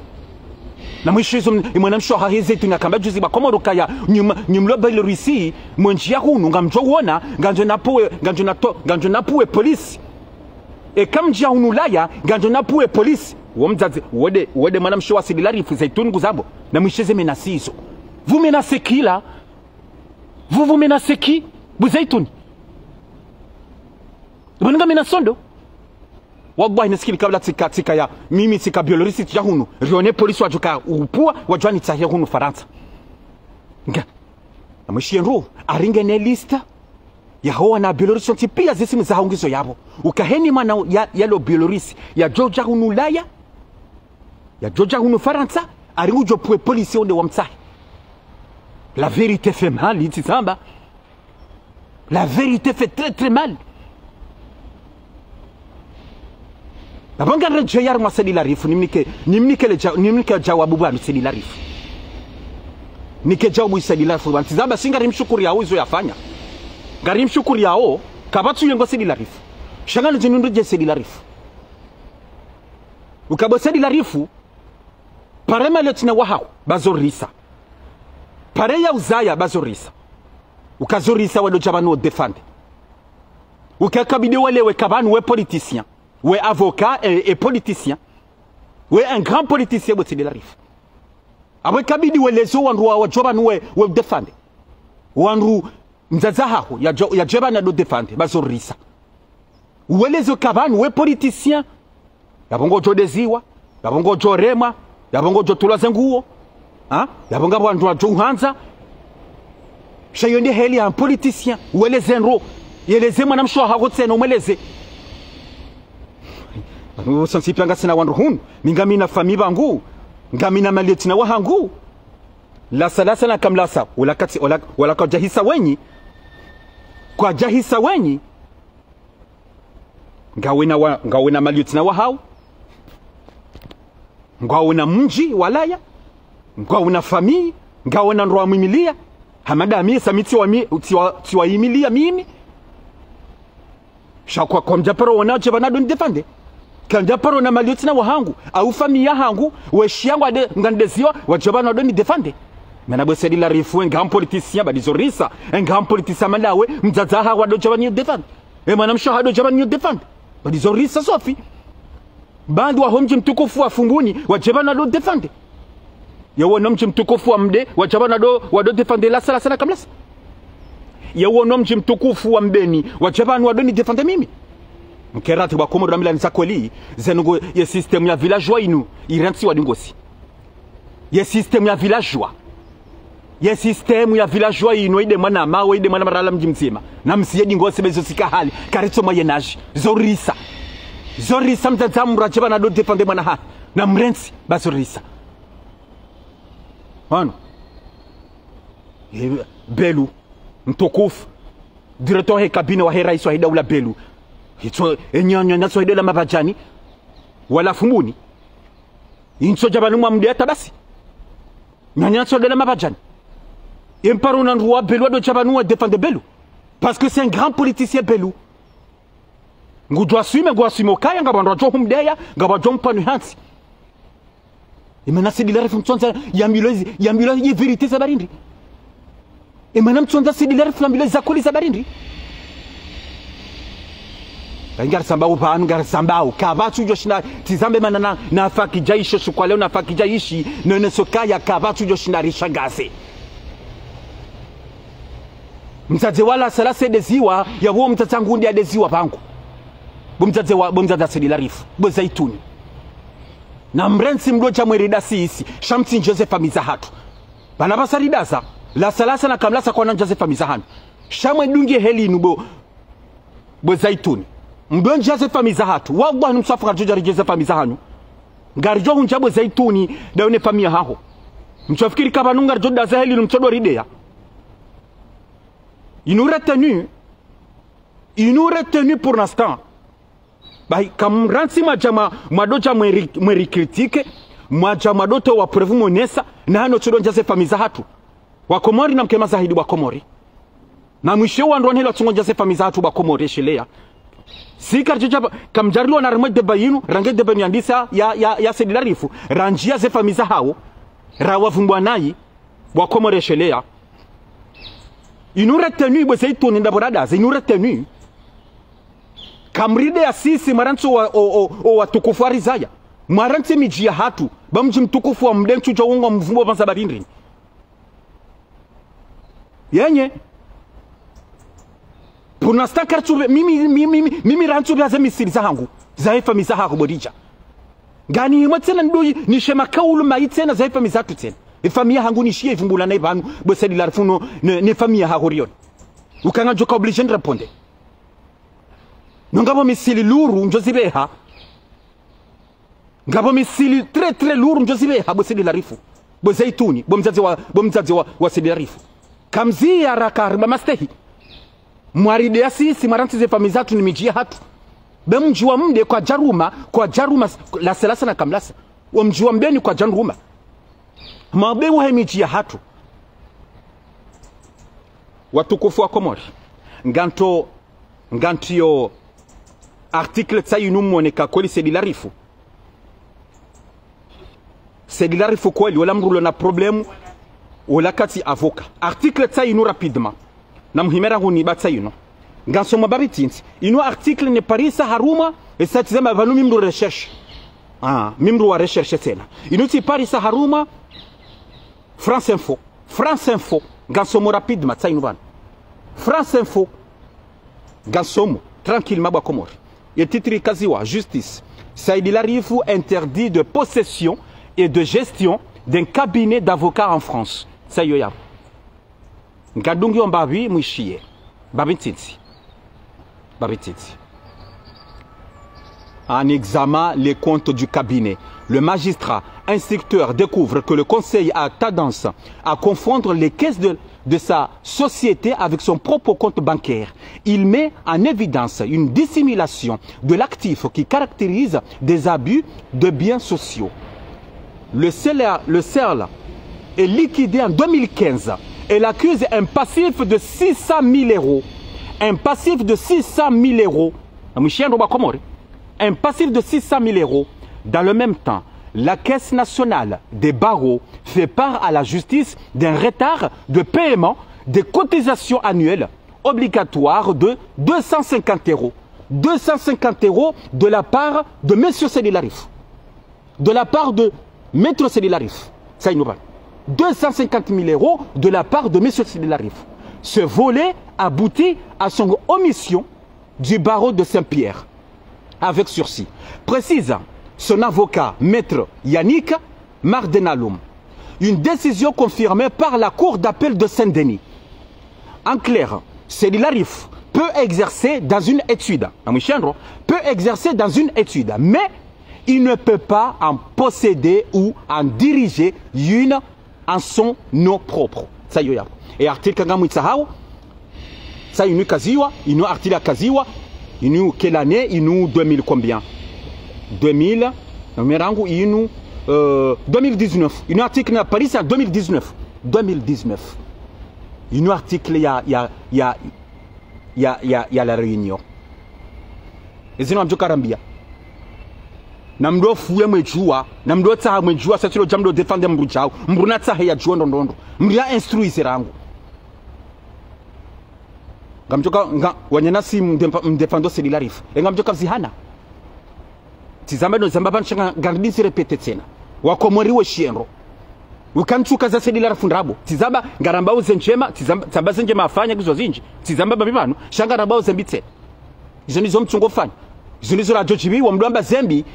na mwishizo imwana mshoha hizi tunakamba juzi ba Komoro kaya nyumloba ile Rusi mwenji ya hunu ngamjo wona nganjo napuwe polisi e kamjia hunu laya nganjo napuwe polisi womzazi wode mwana mshoha Sedila Rifu zaituni guzabo na mwishize menasizo vous menacez qui là vous menacez qui buzaituni Bwana menasondo Wallahi nasikili kabla tika ya mimi tika biolorisi tia hunu rione polisi wajuka upua wajwani tia hunu Faransa nga amashie nro aringe ne lista ya hoa na biolorisi pia zisimu za haungizo yabo ukaheni mana yalo biolorisi ya Georgia hunu laya ya Georgia hunu Faransa aringu jopue polisi onde wamsahi la vérité fait mal itizamba la vérité fait très mal. Nabanga reje yar ma Sedila Rifu nimnike jawabu bwa Sedila Rifu nike jawabu Sedila Rifu bantizaba singari mshukuri yao izo yafanya ngari mshukuri yao kabatu yengo Sedila Rifu shangana zinundu Sedila Rifu ukabo Sedila Rifu parema letina wahao bazorisa pare ya uzaya bazorisa ukazorisa wado jabanu defende ukakabide wale we kabanu we politicien ouais avocat et politicien ouais un grand politicien de Sedila Rifu après kabidi we lezo wandu wa jobanu we defende wandu mzazahaho ya jobana do defende bazorisa we lezo kabanu we politicien yabongo jodeziwa yabongo jorema yabongo jotulaze nguo yabonga wandu wa johanza shayonde heli un politicien we lezenro yeleze mwana mshwa hakotsena umeleze Sipanga sina wandu hunu mingamina fami bangu ngamina maletina wahangu la salasa na kamlasa wala kwa jahisa wenyi ngawena maletina wahau ngawena mji walaya ngawena fami ngawena nroa mimilia hamada amie samiti tiwa imilia mimi shakwa kwa mjapero wanache banado ndefande kanja paro na malioti na wahangu au familia hangu weshiangu ade ngandeziwa wajabana ndo ni defende mena bwese dila rifu ngam politicien badizorisa ngam politicien malawe mzazaha wado jabani defende mwana mshahado jabani defende badizorisa sofi bandu wa homji mtukufu wa funguni wajabana ndo defende yawo mji mtukufu wa mde wajabana ndo wado defende la sala kamlasa yawo mji mtukufu wa mbeni wajabana wado ni defende mimi mkerati wa Komoro na milani sakweli zenungo ye system ya villageois inu iranti wa dingosi ye system ya villageois inu ide mwana mawe ide mwana marala mji mzima na msiye dingosi bezo sika hali karito moyenaji zorisa mtazamu rajaba na do defende mwana ha na mrensi bazorisa ano Belu mtukufu directeur he kabine wa rais wa daula Belu hito enyanya naso hidela mabajani wala fumbuni inso jabanu mwamdeta basi nyanya naso hidela mabajani imparo na roi Belu do jabanu défendre Belu parce que c'est un grand politicien Belu ngudwa swime kaya ngabandwa jo humdeya ngabadwa mpanu hansi imana sidila refuntsonza ya milozi ye vérité za barindi imana mtsonza sidila reflamile za koli za barindi ngar sambao kavatu joshina tizambe manana na faki jaisho sukwale na faki jaishi nene sokaya kavatu joshina rishangase mzaze wala salase deziwa ya huo mtazangundi ya deziwa pangu bomzaza sedila rifu bozaituni na mrensi mdocha mwerida sisi shamsi Joseph Amizahatu bana basaridaza la salasa na kamlasa kwa Joseph Amizahatu shamwe dungi heli nubo bozaituni mdon Joseph Amizahatu wagwa numsafu karjoja Joseph Amizahanu ngarjo hunjabo zaituni daone famia haho mchofikiri kaba nungarjo da zaheli numchodo ridea il nous retenu pour l'instant bai kam ransi majama madoja mweri critique majama doto wa prevu monesa na hano chodo Joseph Amizahatu wa Komori na mkema zahidi wa Komori na mwisho wa ndoni hilo tungo Joseph Amizahatu wa Komori shilea sika jaba kamjarilo na remote de bayinu range de banyandisa ya sedila rifu ranjia Joseph Amizahao rawa vumbwanayi wa Komori shilea il nous retenu bwese itoni ndaborada il nous retenu kamride ya sisi marantu wa tukufu wa rizaya marantu mijia hatu bamji mtukufu wa mdenchu jawunga mvumbo banza barindri yenye punasta kartu mimi rantu byaze misiri zahangu zaifa mizaha kubodija ngani himotena ndoi ni shema kaulu maitena zaifa mizatu tena famia hangu ni shie ivumbula na ibanu bwese dilarfuno ne famia hahorion ukanga joka obligé de répondre ngabo misili luru njozibeha ngabo misili très luru njozibeha bwese dilarifu bwezaituni bomzazi wa sidarifu kamzi ya rakarba mastehi mwaride ya sisi maranti ze famizatu ni mijia hatu bemjua mde kwa jaruma la selasa na kamlasa wamjua mbeni kwa jaruma mabewu hemijia hatu watukufu wa Komori ngantio article tsayinu moneka kweli sedilarifu kweli wala mrulo na problemu wala kati avoka article tsayinu rapidement na mhimera huni batsayinu ngansoma babitinti inu article ne parisa haruma esatizema vanu mimru recherche mimru wa recherche tena inu ti parisa haruma France Info gansomo rapidement tsayinu bana France Info gansomo tranquillement ba Komori et titre kaziwa justice Saïdilarifu interdit de possession et de gestion d'un cabinet d'avocats en France sayoya ngadungi ombabi mwishie babititi en examen les comptes du cabinet le magistrat instructeur découvre que le conseil a tendance à confondre les caisses de sa société avec son propre compte bancaire. Il met en évidence une dissimulation de l'actif qui caractérise des abus de biens sociaux. Le CERL est liquidé en 2015. Elle accuse un passif de 600 000 euros. Un passif de 600 000 euros. un passif de 600 000 euros. Dans le même temps, la Caisse nationale des barreaux fait part à la justice d'un retard de paiement des cotisations annuelles obligatoires de 250 euros. 250 euros de la part de M. Seydi Larif. De la part de Maître Seydi Larif. Ça, il nous parle. 250 000 euros de la part de M. Seydi Larif. Ce volet aboutit à son omission du barreau de Saint-Pierre, avec sursis. Précise son avocat, Maître Yannick Mardenaloum. Une décision confirmée par la Cour d'appel de Saint-Denis. En clair, Seydi Larif peut exercer dans une étude, mais il ne peut pas en posséder ou en diriger une en son nom propre. Ça y est. Et article Kangamou Tsahao, ça y est, kaziwa, il nous article kaziwa, il nous quelle année, il nous 2000 combien 2000, il nous 2019. Il nous article à Paris, c'est en 2019. 2019. Il nous article, il y a la réunion. Et c'est nous Karambia. Namdo fouye mejua, namdo tsaha mejua, sa tilo jamdo defende mbujao, mbuna tsaha ya juo ndondo. Mbia instruire serangu. Ngamjoka wanyana si mdefendo Seydi Larif. Ngamjoka zihana. Tizamba no zamba banchanga gardi si repete tena. Wakomori we shienro. Ukanchuka za Seydi Larif ndrabo. Tizamba ngaramba uzenjema, tizamba zenjema afanya kizo zinji. Tizamba babimano, shanga ngaramba uzembitse. Izo nizo mchungo fanya. Izo nizo la jojibi wa mduamba zembi.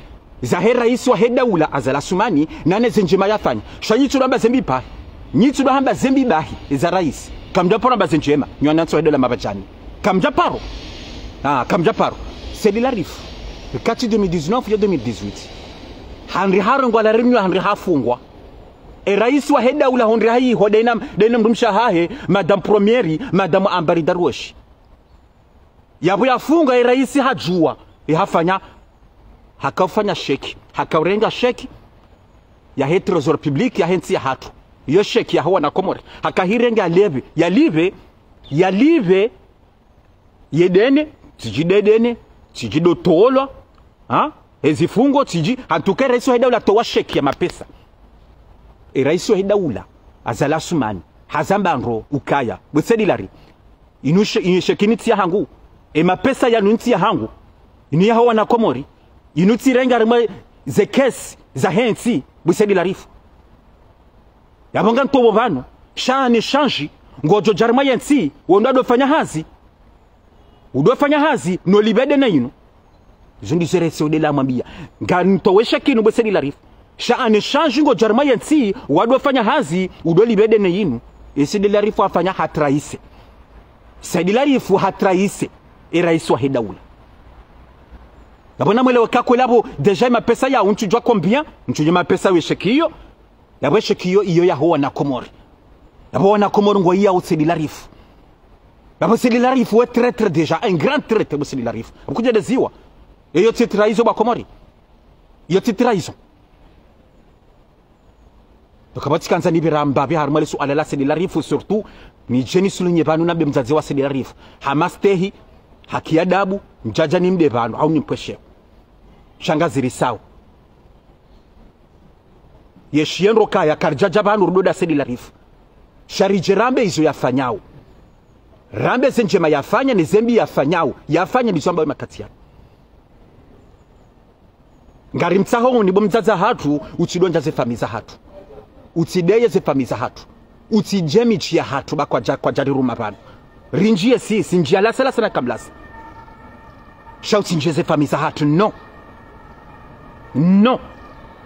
Zahe rais wa hedaula azala sumani nane zenjema yafanya. Shanyitu namba zembi pa. Nyitu namba zembi bahi za rais. Kamjaparo namba zenjema. Nywananso hedola mabachani. Kamjaparo. Kamjaparo. Seydi Larif. Kati 2019 ya 2018. Hanri harungwa la rimyo hanri hafungwa. E rais wa hedaula honri hayi ho dainam rumsha hahe madame premieri madame Ambari Darwesh. Yabu yafunga e rais hajua. E hafanya hakafanya sheki, hakaurenga sheki ya Trésor public ya hensi ya hatu. Iyo sheki ya hawa na Komori. Hakahirenga yalive yedene, tijidedene, tijidotolwa, ezifungo tiji, hantuke rais wa hedaula towa sheki ya mapesa. E rais wa hedaula azala sumani, hazamba nro ukaya, Seydi Larif. Inu sheki niti ya hangu, e mapesa ya nunti ya hangu, inu ya hawa na Komori. Inuti renga rima ze kesi za hensi Seydi Larif. Yabanga ntobo bano shani shanji ngojo jarima yensi wonda do fanya hazi. Udo fanya hazi no libede na ino. Zundi serese odela mwambia. Ngantowesha kinu Seydi Larif. Shani shanji ngojo jarima yensi wado fanya hazi udo libede na ino. Seydi Larif afanya hatraise. Seydi Larif hatraise e rais wa hedaula. Yabona mwele wakako labo deja mapesa ya unchujwa combien? Unchujwa mapesa we shekio. Yabwe shekio iyo ya huwa na Komori. Yabwe wana Komori ngo iya Seydi Larif. Yabwe Seydi Larif we traître déjà, un grand traître Seydi Larif. Abukuja deziwa. Iyo titraizo ba Komori. Iyo titraizo. Dokabati kanza nibira mbabe harumale su alala Seydi Larif surtout ni jeni sulunye banu na bemzazi wa Seydi Larif. Hamas tehi haki adabu mjaja ni mde banu au nimpweshe. Shangazi risao. Yeshienro kaya karjaja banu rudoda Seydi Larif. Sharije rambe izo yafanyao. Rambe zenjema yafanya ni zembi yafanyao. Yafanya ni zomba makatiano. Ngari mtsaho ni bomzaza hatu utidonja ze famiza hatu. Utideye ze famiza hatu. Utijemi chia hatu ba kwa jari ruma banu. Rinjie si njia la sana kamlasa. Shauti njeze famiza hatu no. No.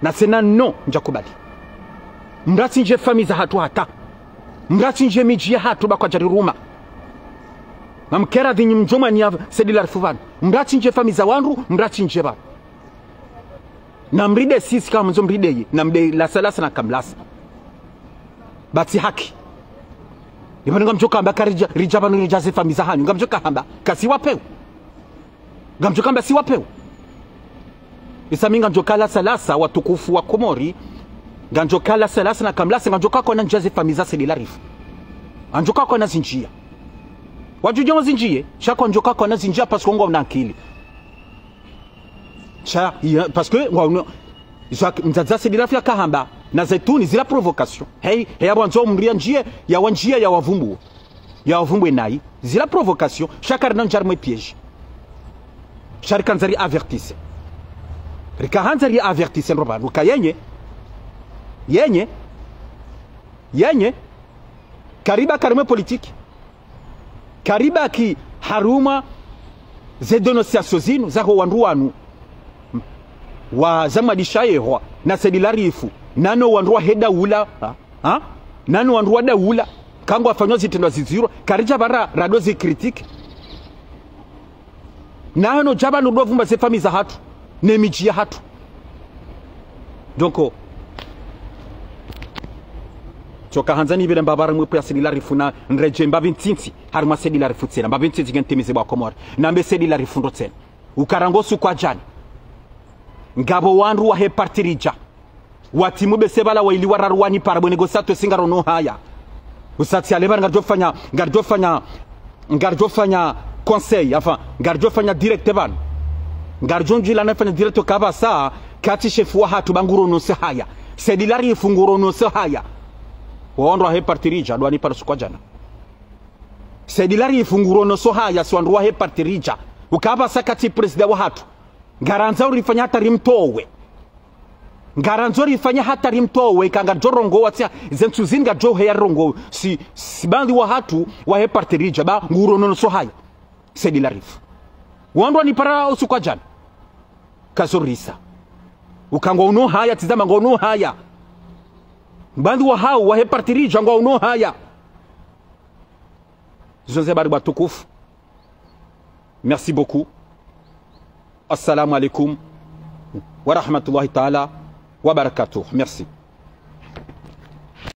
Nasena no njakubali. Mrati nje famiza hatu hata. Mrati nje mijia hatu ba kwa jari ruma. Mamkera dhinyi mjoma ni ya Seydi Larif vanu. Mrati nje famiza wanru, mrati nje ba. Na mride sisi kama mzo mride ye. Na mride la sana kamlasa. Bati haki. Iba ngamjoka amba rijaba nurijaze famiza hanyu. Ngamjoka amba kasi wapeu. Ngamjoka amba si wapeu. Isa minga njoka lasa watukufu wa Komori. Ngamjoka lasa na kamlasa. Ngamjoka kwa njaze famiza Seydi Larif. Ngamjoka kwa na zinjia. Wajuja wa zinjie. Shako njoka kwa na zinjia pasikongo na akili. parce que mzaza c'est la kahamba na zaituni zila provocation hey abwanzo mria njia ya wavumbu nai zila provocation chakar nan jarme piège charikanzari avertisse rikahanzari avertisse roba rukayenye yenye kariba karime politique kariba ki haruma ze dénonciation zinu zako wanduanu wa zamadishayewa na sedilarifu nano wanduwa heda ula nano wanduwa da ula kango afanywa zitendo ziziro karija bara radozi critique nano jaba no vumba ze famille za hatu nemiji ya hatu donc choka hanzani bile mbabara mwepo ya sedilarifu na nreje mbabintinti haruma sedilarifu tsena mbabintinti gentemize bwa komora na mbe sedilarifu ndo tsena ukarangosu kwa jani ngabo wandu wa hepartirija watimu besebala waili wararuani para bonegosato singaro no haya usati aleba ngarjofanya conseil enfin ngarjofanya direct ban ngarjonji la nafanya direct kaba saa kati chef wa hatu banguro no se haya sedilari funguro no se haya wandu wa hepartirija dwani para sukwa jana sedilari funguro no so haya swandu wa hepartirija ukaba sakati president wa hatu ngaranza urifanya hata rimtowe ngaranza urifanya hata rimtowe kanga jorongo watia zentu zinga johe ya rongo si bandi wa hatu wa hepartirija ba nguro no so haya sedi la rif wandwa ni para usukwa jana kazorisa ukangwa uno haya tizama ngono haya bandi wa hao wa hepartirija ngwa uno haya José Bariba tukufu. Merci beaucoup. Assalamu alaikum wa rahmatullahi ta'ala wa barakatuh. Merci.